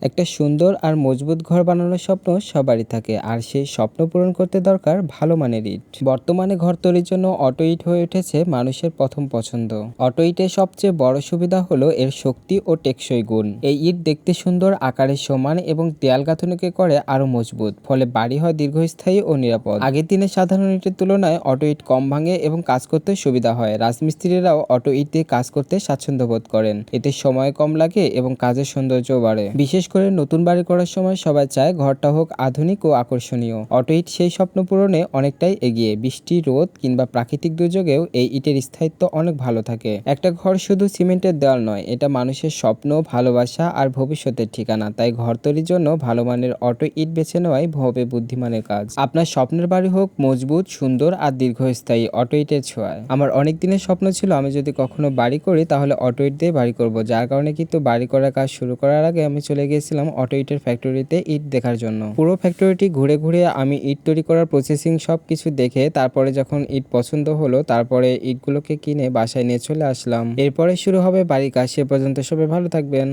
একটা সুন্দর আর মজবুত ঘর বানানোর স্বপ্ন সবারই থাকে, আর সেই স্বপ্ন পূরণ করতে দরকার ভালো মানের ইট। বর্তমানে ঘর তৈরির জন্য অটো ইট হয়ে উঠেছে মানুষের প্রথম পছন্দ। অটো ইটের সবচেয়ে বড় সুবিধা হলো এর শক্তি ও টেকসই গুণ। এই ইট দেখতে সুন্দর, আকারে সমান এবং দেয়াল গাঁথনিকে করে আরো মজবুত, ফলে বাড়ি হয় দীর্ঘস্থায়ী ও নিরাপদ। আগের দিনে সাধারণ ইটের তুলনায় অটো ইট কম ভাঙে এবং কাজ করতে সুবিধা হয়। রাজমিস্ত্রিরাও অটো ইট দিয়ে কাজ করতে স্বাচ্ছন্দ্য বোধ করেন। এতে সময় কম লাগে এবং কাজের সৌন্দর্য বাড়ে। বিশেষ করে নতুন বাড়ি করার সময় সবাই চায় ঘরটা হোক আধুনিক ও আকর্ষণীয়। অটো ইট সেই স্বপ্ন পূরণে অনেকটাই এগিয়ে। বৃষ্টি, রোদ কিংবা প্রাকৃতিক দুর্যোগেও এই ইটের স্থায়িত্ব অনেক ভালো থাকে। একটা ঘর শুধু সিমেন্টের দেওয়াল নয়, এটা মানুষের স্বপ্ন, ভালোবাসা আর ভবিষ্যতের ঠিকানা। তাই ঘর তৈরির জন্য ভালো মানের অটো ইট বেছে নেওয়াই হবে বুদ্ধিমানের কাজ। আপনার স্বপ্নের বাড়ি হোক মজবুত, সুন্দর আর দীর্ঘস্থায়ী অটো ইটের ছোঁয়ায়। আমার অনেক দিনের স্বপ্ন ছিল আমি যদি কখনো বাড়ি করি তাহলে অটো ইট দিয়ে বাড়ি করব, যার কারণে কিন্তু বাড়ি করার কাজ শুরু করার আগে আমি চলে গিয়েছিলাম অটো ইটের ফ্যাক্টরিতে ইট দেখার জন্য। পুরো ফ্যাক্টরিটি ঘুরে ঘুরে আমি ইট তৈরি করার প্রসেসিং সবকিছু দেখে তারপরে যখন ইট পছন্দ হলো, তারপরে ইটগুলোকে কিনে বাসায় নিয়ে চলে আসলাম। এরপরে শুরু হবে বাড়ির কাজ। সে পর্যন্ত সবাই ভালো থাকবেন।